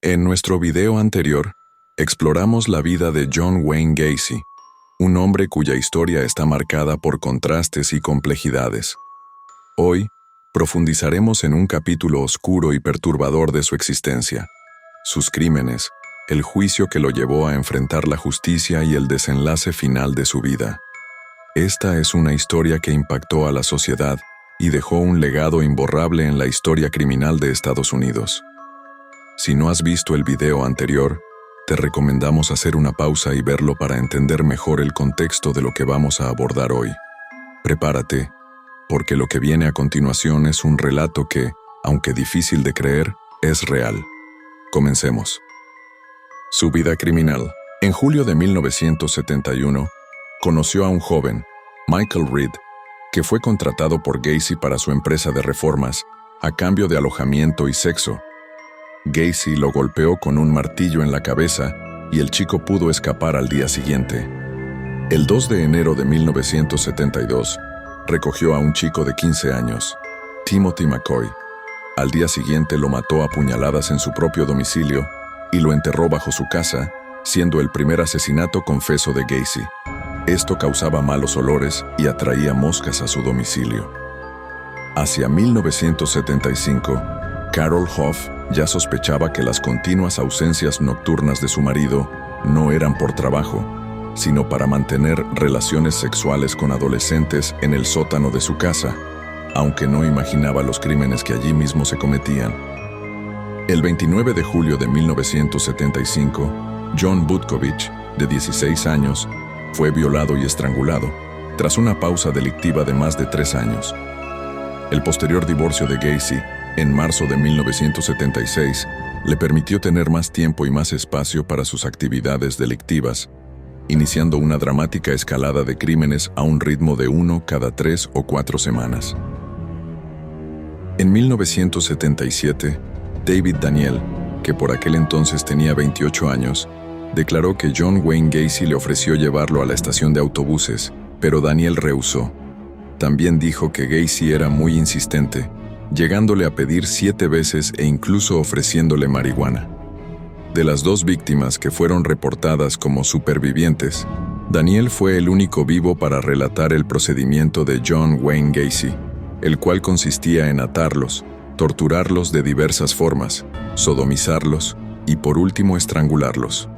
En nuestro video anterior, exploramos la vida de John Wayne Gacy, un hombre cuya historia está marcada por contrastes y complejidades. Hoy, profundizaremos en un capítulo oscuro y perturbador de su existencia, sus crímenes, el juicio que lo llevó a enfrentar la justicia y el desenlace final de su vida. Esta es una historia que impactó a la sociedad y dejó un legado imborrable en la historia criminal de Estados Unidos. Si no has visto el video anterior, te recomendamos hacer una pausa y verlo para entender mejor el contexto de lo que vamos a abordar hoy. Prepárate, porque lo que viene a continuación es un relato que, aunque difícil de creer, es real. Comencemos. Su vida criminal. En julio de 1971, conoció a un joven, Michael Reed, que fue contratado por Gacy para su empresa de reformas, a cambio de alojamiento y sexo. Gacy lo golpeó con un martillo en la cabeza y el chico pudo escapar al día siguiente. El 2 de enero de 1972, recogió a un chico de 15 años, Timothy McCoy. Al día siguiente lo mató a puñaladas en su propio domicilio y lo enterró bajo su casa, siendo el primer asesinato confeso de Gacy. Esto causaba malos olores y atraía moscas a su domicilio. Hacia 1975, Carol Hoff ya sospechaba que las continuas ausencias nocturnas de su marido no eran por trabajo, sino para mantener relaciones sexuales con adolescentes en el sótano de su casa, aunque no imaginaba los crímenes que allí mismo se cometían. El 29 de julio de 1975, John Butkovich, de 16 años, fue violado y estrangulado, tras una pausa delictiva de más de 3 años. El posterior divorcio de Gacy, en marzo de 1976, le permitió tener más tiempo y más espacio para sus actividades delictivas, iniciando una dramática escalada de crímenes a un ritmo de 1 cada 3 o 4 semanas. En 1977, David Daniel, que por aquel entonces tenía 28 años, declaró que John Wayne Gacy le ofreció llevarlo a la estación de autobuses, pero Daniel rehusó. También dijo que Gacy era muy insistente, llegándole a pedir 7 veces e incluso ofreciéndole marihuana. De las 2 víctimas que fueron reportadas como supervivientes, Daniel fue el único vivo para relatar el procedimiento de John Wayne Gacy, el cual consistía en atarlos, torturarlos de diversas formas, sodomizarlos y por último estrangularlos.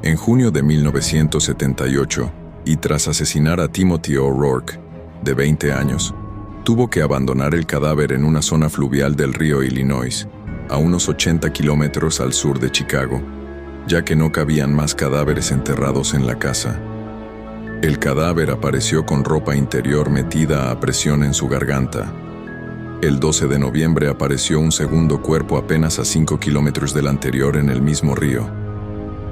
En junio de 1978, y tras asesinar a Timothy O'Rourke, de 20 años, tuvo que abandonar el cadáver en una zona fluvial del río Illinois, a unos 80 kilómetros al sur de Chicago, ya que no cabían más cadáveres enterrados en la casa. El cadáver apareció con ropa interior metida a presión en su garganta. El 12 de noviembre apareció un segundo cuerpo apenas a 5 kilómetros del anterior en el mismo río.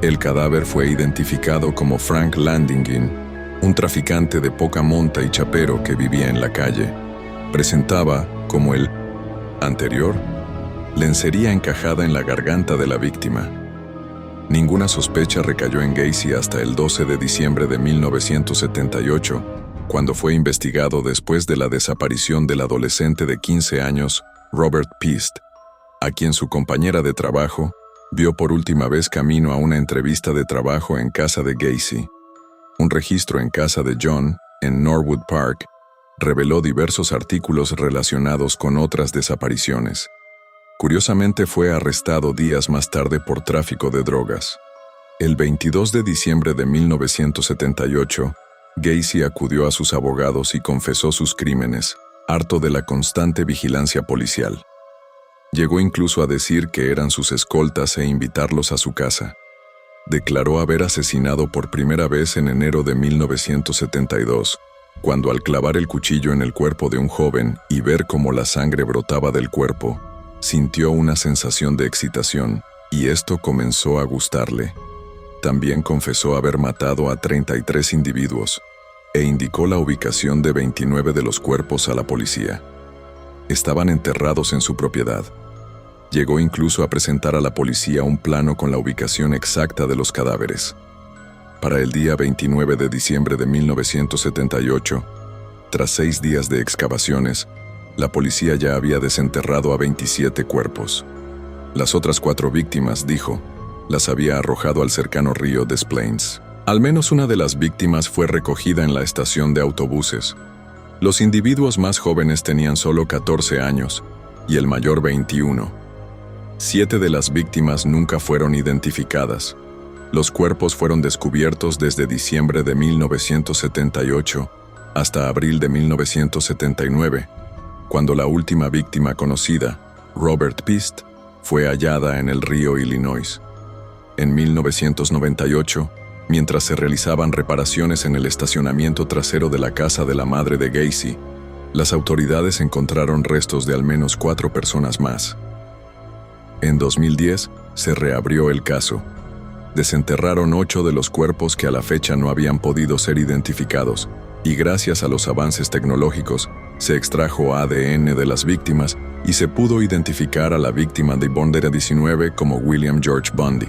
El cadáver fue identificado como Frank Landingin, un traficante de poca monta y chapero que vivía en la calle. Presentaba, como el anterior, lencería encajada en la garganta de la víctima. Ninguna sospecha recayó en Gacy hasta el 12 de diciembre de 1978, cuando fue investigado después de la desaparición del adolescente de 15 años, Robert Pist, a quien su compañera de trabajo vio por última vez camino a una entrevista de trabajo en casa de Gacy. Un registro en casa de John, en Norwood Park, reveló diversos artículos relacionados con otras desapariciones. Curiosamente fue arrestado días más tarde por tráfico de drogas. El 22 de diciembre de 1978, Gacy acudió a sus abogados y confesó sus crímenes, harto de la constante vigilancia policial. Llegó incluso a decir que eran sus escoltas e invitarlos a su casa. Declaró haber asesinado por primera vez en enero de 1972, cuando al clavar el cuchillo en el cuerpo de un joven y ver cómo la sangre brotaba del cuerpo, sintió una sensación de excitación, y esto comenzó a gustarle. También confesó haber matado a 33 individuos, e indicó la ubicación de 29 de los cuerpos a la policía. Estaban enterrados en su propiedad. Llegó incluso a presentar a la policía un plano con la ubicación exacta de los cadáveres. Para el día 29 de diciembre de 1978, tras 6 días de excavaciones, la policía ya había desenterrado a 27 cuerpos. Las otras 4 víctimas, dijo, las había arrojado al cercano río Des Plaines. Al menos una de las víctimas fue recogida en la estación de autobuses. Los individuos más jóvenes tenían solo 14 años y el mayor 21. 7 de las víctimas nunca fueron identificadas. Los cuerpos fueron descubiertos desde diciembre de 1978 hasta abril de 1979, cuando la última víctima conocida, Robert Pist, fue hallada en el río Illinois. En 1998, mientras se realizaban reparaciones en el estacionamiento trasero de la casa de la madre de Gacy, las autoridades encontraron restos de al menos 4 personas más. En 2010, se reabrió el caso. Desenterraron 8 de los cuerpos que a la fecha no habían podido ser identificados, y gracias a los avances tecnológicos, se extrajo ADN de las víctimas y se pudo identificar a la víctima de Bondera 19 como William George Bundy.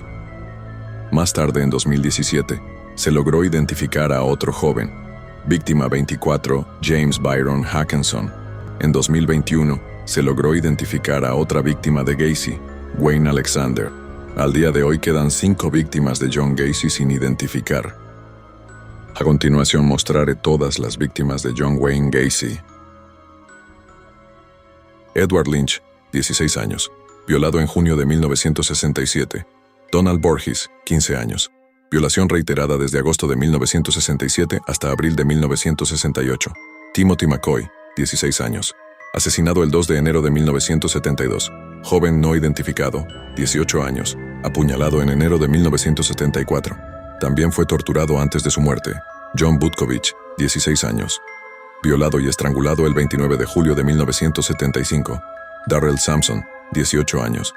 Más tarde, en 2017, se logró identificar a otro joven, víctima 24, James Byron Hackenson. En 2021, se logró identificar a otra víctima de Gacy, Wayne Alexander. Al día de hoy quedan 5 víctimas de John Gacy sin identificar. A continuación mostraré todas las víctimas de John Wayne Gacy. Edward Lynch, 16 años, violado en junio de 1967. Donald Borges, 15 años. Violación reiterada desde agosto de 1967 hasta abril de 1968. Timothy McCoy, 16 años. Asesinado el 2 de enero de 1972. Joven no identificado, 18 años. Apuñalado en enero de 1974. También fue torturado antes de su muerte. John Butkovich, 16 años. Violado y estrangulado el 29 de julio de 1975. Darrell Sampson, 18 años.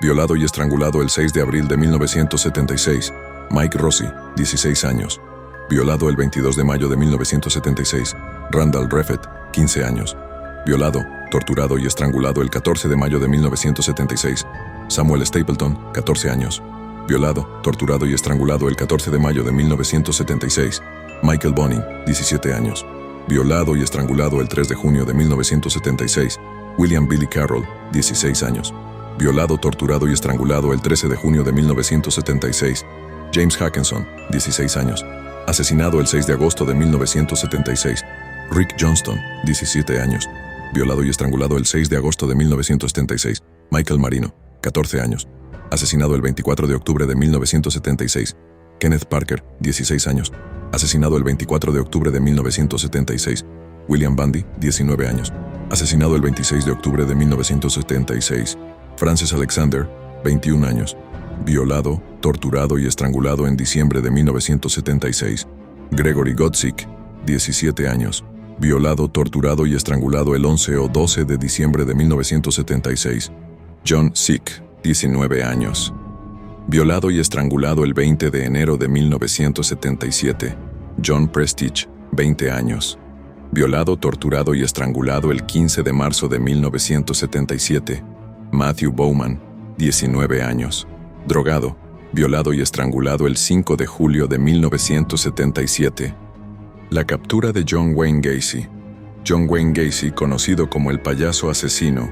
Violado y estrangulado el 6 de abril de 1976. Mike Rossi, 16 años. Violado el 22 de mayo de 1976. Randall Reffett, 15 años. Violado, torturado y estrangulado el 14 de mayo de 1976. Samuel Stapleton, 14 años. Violado, torturado y estrangulado el 14 de mayo de 1976. Michael Bonin, 17 años. Violado y estrangulado el 3 de junio de 1976. William Billy Carroll, 16 años. Violado, torturado y estrangulado el 13 de junio de 1976. James Hackenson, 16 años. Asesinado el 6 de agosto de 1976. Rick Johnston, 17 años. Violado y estrangulado el 6 de agosto de 1976. Michael Marino, 14 años. Asesinado el 24 de octubre de 1976. Kenneth Parker, 16 años. Asesinado el 24 de octubre de 1976. William Bundy, 19 años. Asesinado el 26 de octubre de 1976. Francis Alexander, 21 años. Violado, torturado y estrangulado en diciembre de 1976. Gregory Godzik, 17 años. Violado, torturado y estrangulado el 11 o 12 de diciembre de 1976. John Sick, 19 años. Violado y estrangulado el 20 de enero de 1977. John Prestige, 20 años. Violado, torturado y estrangulado el 15 de marzo de 1977. Matthew Bowman, 19 años. Drogado, violado y estrangulado el 5 de julio de 1977. La captura de John Wayne Gacy. John Wayne Gacy, conocido como el payaso asesino,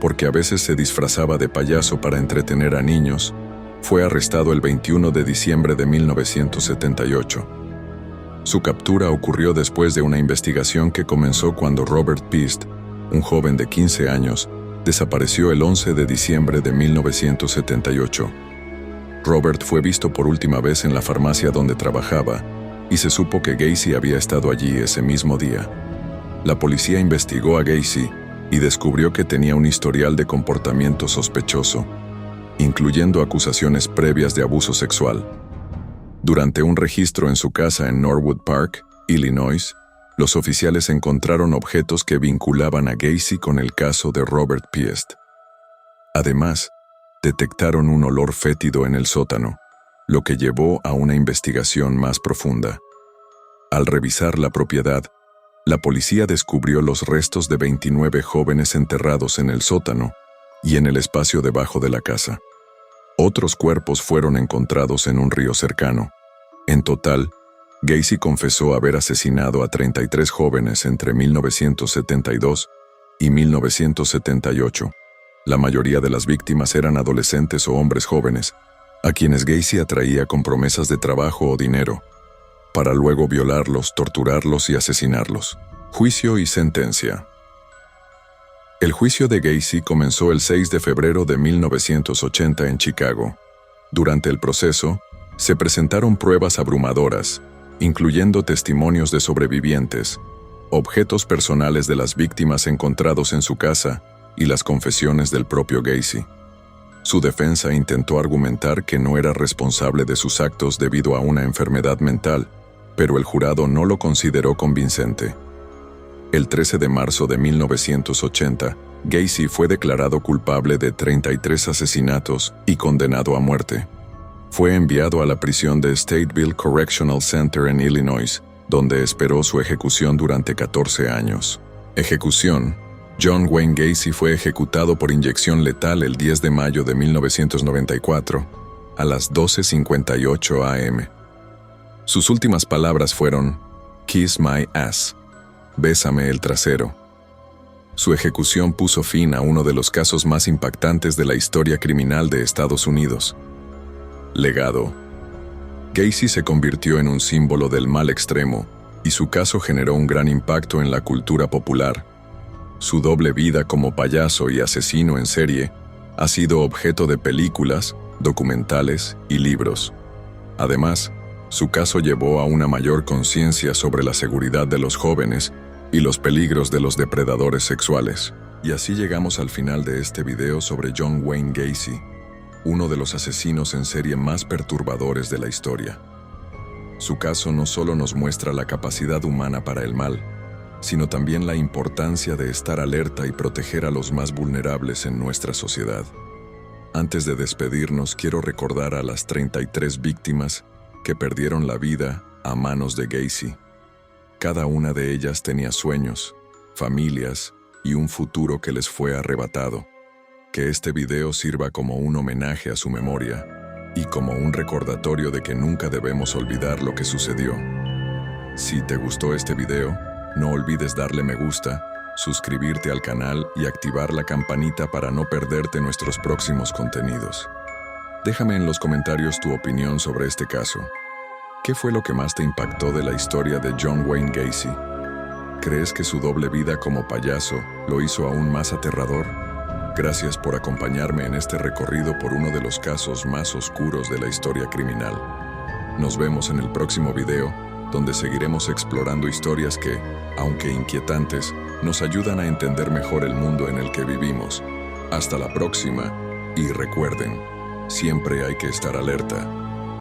porque a veces se disfrazaba de payaso para entretener a niños, fue arrestado el 21 de diciembre de 1978. Su captura ocurrió después de una investigación que comenzó cuando Robert Pist, un joven de 15 años, desapareció el 11 de diciembre de 1978. Robert fue visto por última vez en la farmacia donde trabajaba, y se supo que Gacy había estado allí ese mismo día. La policía investigó a Gacy y descubrió que tenía un historial de comportamiento sospechoso, incluyendo acusaciones previas de abuso sexual. Durante un registro en su casa en Norwood Park, Illinois, los oficiales encontraron objetos que vinculaban a Gacy con el caso de Robert Pist. Además, detectaron un olor fétido en el sótano, lo que llevó a una investigación más profunda. Al revisar la propiedad, la policía descubrió los restos de 29 jóvenes enterrados en el sótano y en el espacio debajo de la casa. Otros cuerpos fueron encontrados en un río cercano. En total, Gacy confesó haber asesinado a 33 jóvenes entre 1972 y 1978. La mayoría de las víctimas eran adolescentes o hombres jóvenes, a quienes Gacy atraía con promesas de trabajo o dinero, para luego violarlos, torturarlos y asesinarlos. Juicio y sentencia. El juicio de Gacy comenzó el 6 de febrero de 1980 en Chicago. Durante el proceso, se presentaron pruebas abrumadoras, incluyendo testimonios de sobrevivientes, objetos personales de las víctimas encontrados en su casa y las confesiones del propio Gacy. Su defensa intentó argumentar que no era responsable de sus actos debido a una enfermedad mental, pero el jurado no lo consideró convincente. El 13 de marzo de 1980, Gacy fue declarado culpable de 33 asesinatos y condenado a muerte. Fue enviado a la prisión de Stateville Correctional Center en Illinois, donde esperó su ejecución durante 14 años. Ejecución. John Wayne Gacy fue ejecutado por inyección letal el 10 de mayo de 1994, a las 12:58 am. Sus últimas palabras fueron, "Kiss my ass", bésame el trasero. Su ejecución puso fin a uno de los casos más impactantes de la historia criminal de Estados Unidos. Legado. Gacy se convirtió en un símbolo del mal extremo, y su caso generó un gran impacto en la cultura popular. Su doble vida como payaso y asesino en serie ha sido objeto de películas, documentales y libros. Además, su caso llevó a una mayor conciencia sobre la seguridad de los jóvenes y los peligros de los depredadores sexuales. Y así llegamos al final de este video sobre John Wayne Gacy, uno de los asesinos en serie más perturbadores de la historia. Su caso no solo nos muestra la capacidad humana para el mal, sino también la importancia de estar alerta y proteger a los más vulnerables en nuestra sociedad. Antes de despedirnos, quiero recordar a las 33 víctimas que perdieron la vida a manos de Gacy. Cada una de ellas tenía sueños, familias y un futuro que les fue arrebatado. Que este video sirva como un homenaje a su memoria y como un recordatorio de que nunca debemos olvidar lo que sucedió. Si te gustó este video, no olvides darle me gusta, suscribirte al canal y activar la campanita para no perderte nuestros próximos contenidos. Déjame en los comentarios tu opinión sobre este caso. ¿Qué fue lo que más te impactó de la historia de John Wayne Gacy? ¿Crees que su doble vida como payaso lo hizo aún más aterrador? Gracias por acompañarme en este recorrido por uno de los casos más oscuros de la historia criminal. Nos vemos en el próximo video, donde seguiremos explorando historias que, aunque inquietantes, nos ayudan a entender mejor el mundo en el que vivimos. Hasta la próxima, y recuerden, siempre hay que estar alerta.